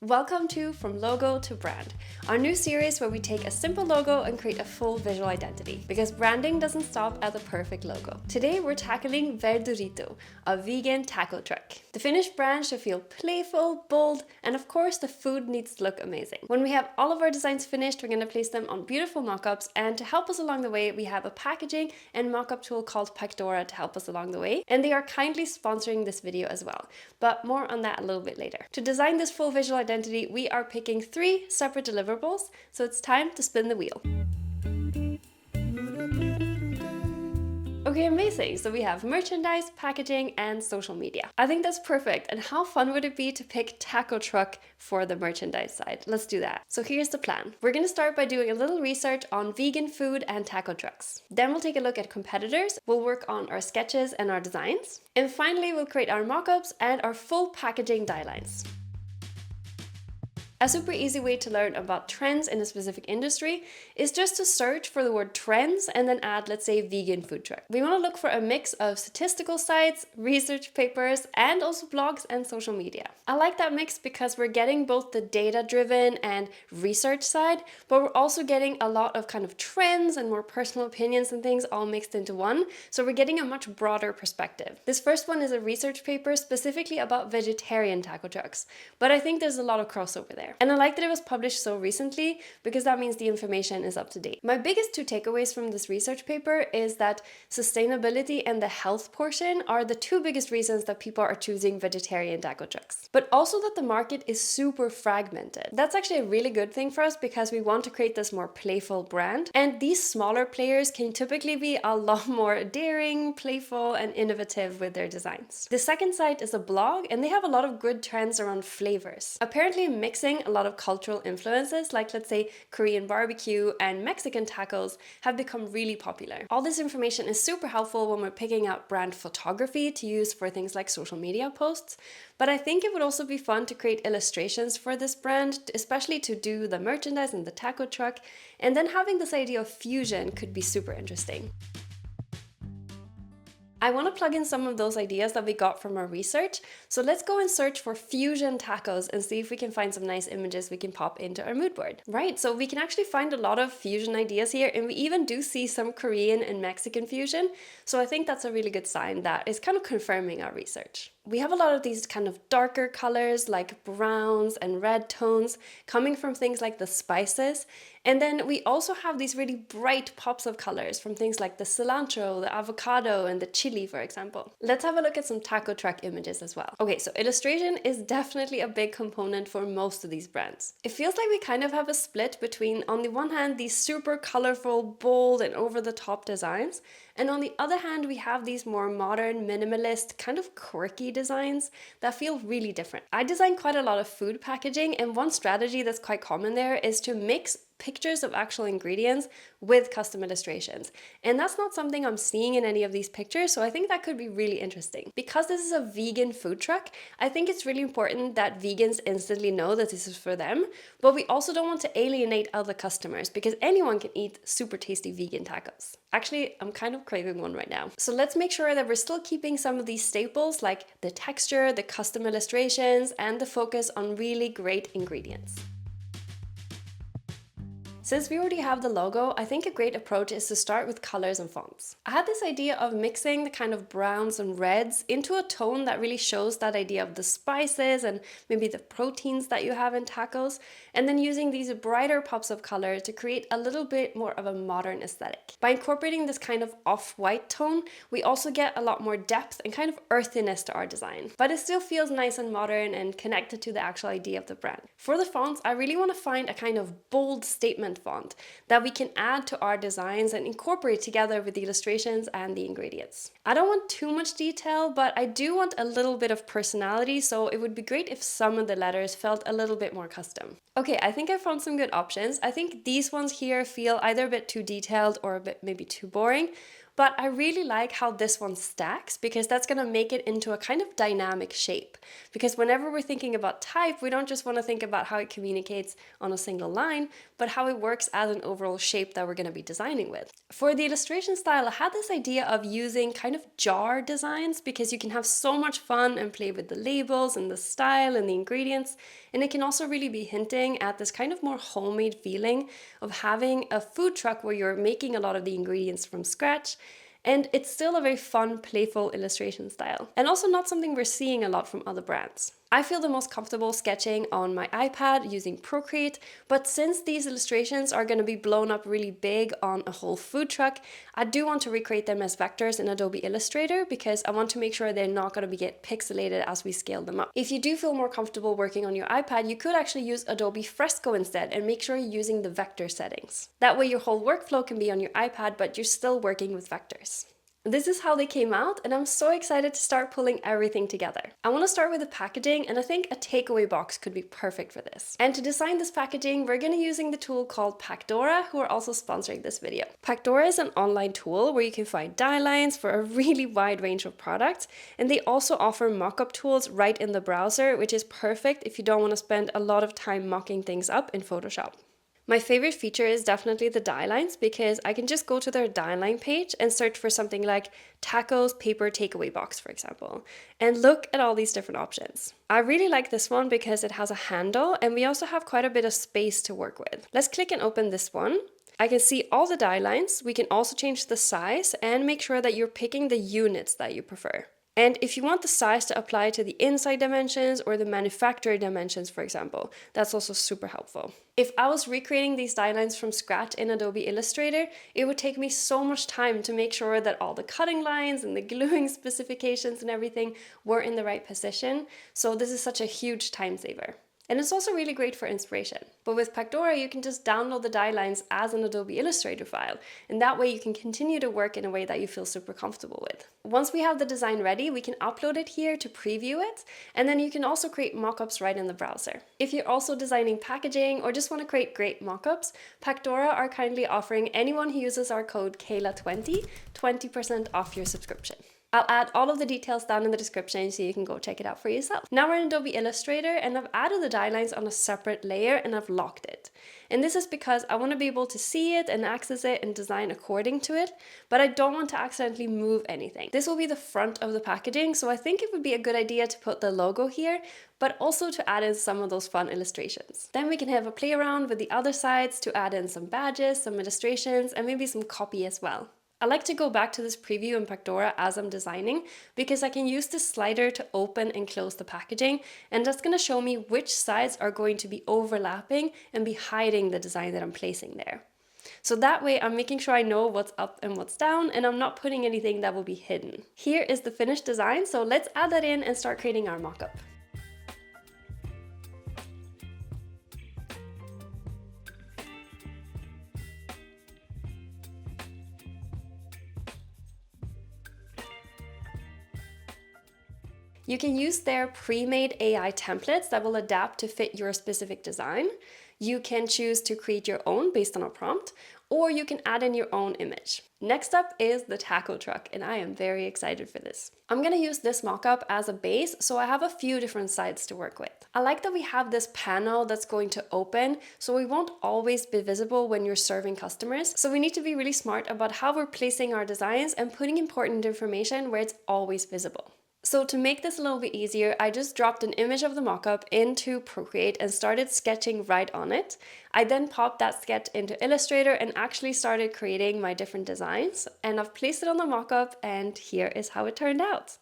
Welcome to From Logo to Brand, our new series where we take a simple logo and create a full visual identity, because branding doesn't stop at the perfect logo. Today we're tackling Verdurito, a vegan taco truck. The finished brand should feel playful, bold, and of course the food needs to look amazing. When we have all of our designs finished, we're going to place them on beautiful mock-ups, and to help us along the way we have a packaging and mock-up tool called Pactora to help us along the way, and they are kindly sponsoring this video as well, but more on that a little bit later. To design this full visual identity, we are picking 3 separate deliverables, so it's time to spin the wheel. Okay, amazing. So we have merchandise, packaging, and social media. I think that's perfect. And how fun would it be to pick taco truck for the merchandise side? Let's do that. So here's the plan. We're going to start by doing a little research on vegan food and taco trucks. Then we'll take a look at competitors. We'll work on our sketches and our designs. And finally, we'll create our mock-ups and our full packaging Dielines. A super easy way to learn about trends in a specific industry is just to search for the word trends and then add, let's say, vegan food truck. We want to look for a mix of statistical sites, research papers, and also blogs and social media. I like that mix because we're getting both the data-driven and research side, but we're also getting a lot of kind of trends and more personal opinions and things all mixed into one. So we're getting a much broader perspective. This first one is a research paper specifically about vegetarian taco trucks, but I think there's a lot of crossover there. And I like that it was published so recently because that means the information is up to date. My biggest 2 takeaways from this research paper is that sustainability and the health portion are the 2 biggest reasons that people are choosing vegetarian taco trucks. But also that the market is super fragmented. That's actually a really good thing for us because we want to create this more playful brand. And these smaller players can typically be a lot more daring, playful, and innovative with their designs. The second site is a blog, and they have a lot of good trends around flavors. Apparently mixing a lot of cultural influences, like let's say Korean barbecue and Mexican tacos, have become really popular. All this information is super helpful when we're picking out brand photography to use for things like social media posts, but I think it would also be fun to create illustrations for this brand, especially to do the merchandise and the taco truck, and then having this idea of fusion could be super interesting. I want to plug in some of those ideas that we got from our research, so let's go and search for fusion tacos and see if we can find some nice images we can pop into our mood board. Right, so we can actually find a lot of fusion ideas here, and we even do see some Korean and Mexican fusion, so I think that's a really good sign that is kind of confirming our research. We have a lot of these kind of darker colors like browns and red tones coming from things like the spices. And then we also have these really bright pops of colors from things like the cilantro, the avocado, and the chili, for example. Let's have a look at some taco truck images as well. Okay, so illustration is definitely a big component for most of these brands. It feels like we kind of have a split between, on the one hand, these super colorful, bold, and over-the-top designs, and on the other hand, we have these more modern, minimalist, kind of quirky designs that feel really different. I design quite a lot of food packaging, and one strategy that's quite common there is to mix pictures of actual ingredients with custom illustrations. And that's not something I'm seeing in any of these pictures, so I think that could be really interesting. Because this is a vegan food truck, I think it's really important that vegans instantly know that this is for them, but we also don't want to alienate other customers because anyone can eat super tasty vegan tacos. Actually, I'm kind of craving one right now. So let's make sure that we're still keeping some of these staples like the texture, the custom illustrations, and the focus on really great ingredients. Since we already have the logo, I think a great approach is to start with colors and fonts. I had this idea of mixing the kind of browns and reds into a tone that really shows that idea of the spices and maybe the proteins that you have in tacos, and then using these brighter pops of color to create a little bit more of a modern aesthetic. By incorporating this kind of off-white tone, we also get a lot more depth and kind of earthiness to our design, but it still feels nice and modern and connected to the actual idea of the brand. For the fonts, I really want to find a kind of bold statement font that we can add to our designs and incorporate together with the illustrations and the ingredients. I don't want too much detail, but I do want a little bit of personality, so it would be great if some of the letters felt a little bit more custom. Okay, I think I found some good options. I think these ones here feel either a bit too detailed or a bit maybe too boring, But I really like how this one stacks because that's going to make it into a kind of dynamic shape. Because whenever we're thinking about type, we don't just want to think about how it communicates on a single line, but how it works as an overall shape that we're going to be designing with. For the illustration style, I had this idea of using kind of jar designs because you can have so much fun and play with the labels and the style and the ingredients. And it can also really be hinting at this kind of more homemade feeling of having a food truck where you're making a lot of the ingredients from scratch. And it's still a very fun, playful illustration style. And also not something we're seeing a lot from other brands. I feel the most comfortable sketching on my iPad using Procreate, but since these illustrations are going to be blown up really big on a whole food truck, I do want to recreate them as vectors in Adobe Illustrator because I want to make sure they're not going to get pixelated as we scale them up. If you do feel more comfortable working on your iPad, you could actually use Adobe Fresco instead and make sure you're using the vector settings. That way your whole workflow can be on your iPad, but you're still working with vectors. This is how they came out, and I'm so excited to start pulling everything together. I want to start with the packaging, and I think a takeaway box could be perfect for this. And to design this packaging, we're going to be using the tool called Pactora, who are also sponsoring this video. Pactora is an online tool where you can find Dielines for a really wide range of products, and they also offer mockup tools right in the browser, which is perfect if you don't want to spend a lot of time mocking things up in Photoshop. My favorite feature is definitely the Dielines because I can just go to their Dieline page and search for something like tacos paper takeaway box, for example, and look at all these different options. I really like this one because it has a handle and we also have quite a bit of space to work with. Let's click and open this one. I can see all the Dielines. We can also change the size and make sure that you're picking the units that you prefer. And if you want the size to apply to the inside dimensions or the manufacturer dimensions, for example, that's also super helpful. If I was recreating these Dielines from scratch in Adobe Illustrator, it would take me so much time to make sure that all the cutting lines and the gluing specifications and everything were in the right position. So this is such a huge time saver. And it's also really great for inspiration. But with Pactora, you can just download the Dielines as an Adobe Illustrator file. And that way you can continue to work in a way that you feel super comfortable with. Once we have the design ready, we can upload it here to preview it. And then you can also create mockups right in the browser. If you're also designing packaging or just want to create great mockups, Pactora are kindly offering anyone who uses our code Kayla20 20% off your subscription. I'll add all of the details down in the description so you can go check it out for yourself. Now we're in Adobe Illustrator and I've added the Dielines on a separate layer and I've locked it. And this is because I want to be able to see it and access it and design according to it, but I don't want to accidentally move anything. This will be the front of the packaging, so I think it would be a good idea to put the logo here, but also to add in some of those fun illustrations. Then we can have a play around with the other sides to add in some badges, some illustrations, and maybe some copy as well. I like to go back to this preview in Pactora as I'm designing because I can use this slider to open and close the packaging, and that's going to show me which sides are going to be overlapping and be hiding the design that I'm placing there. So that way I'm making sure I know what's up and what's down, and I'm not putting anything that will be hidden. Here is the finished design, so let's add that in and start creating our mockup. You can use their pre-made AI templates that will adapt to fit your specific design. You can choose to create your own based on a prompt, or you can add in your own image. Next up is the taco truck, and I am very excited for this. I'm gonna use this mockup as a base, so I have a few different sides to work with. I like that we have this panel that's going to open, so we won't always be visible when you're serving customers. So we need to be really smart about how we're placing our designs and putting important information where it's always visible. So to make this a little bit easier, I just dropped an image of the mockup into Procreate and started sketching right on it. I then popped that sketch into Illustrator and actually started creating my different designs. And I've placed it on the mockup, and here is how it turned out.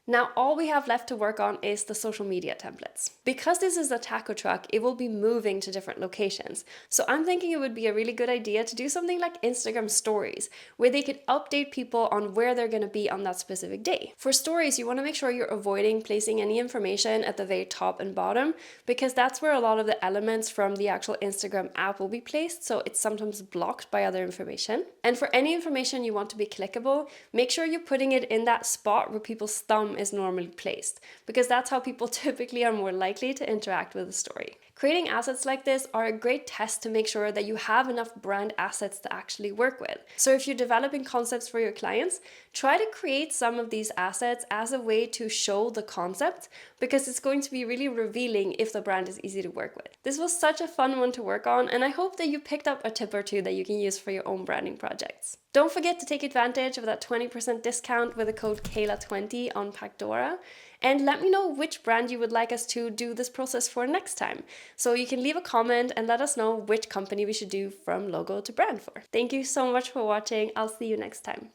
Now all we have left to work on is the social media templates. Because this is a taco truck, it will be moving to different locations. So I'm thinking it would be a really good idea to do something like Instagram stories, where they could update people on where they're gonna be on that specific day. For stories, you wanna make sure you're avoiding placing any information at the very top and bottom, because that's where a lot of the elements from the actual Instagram app will be placed, so it's sometimes blocked by other information. And for any information you want to be clickable, make sure you're putting it in that spot where people's thumb is normally placed, because that's how people typically are more likely to interact with the story. Creating assets like this are a great test to make sure that you have enough brand assets to actually work with. So if you're developing concepts for your clients, try to create some of these assets as a way to show the concept, because it's going to be really revealing if the brand is easy to work with. This was such a fun one to work on, and I hope that you picked up a tip or two that you can use for your own branding projects. Don't forget to take advantage of that 20% discount with the code Kayla20 on Pacdora. And let me know which brand you would like us to do this process for next time. So you can leave a comment and let us know which company we should do from logo to brand for. Thank you so much for watching. I'll see you next time.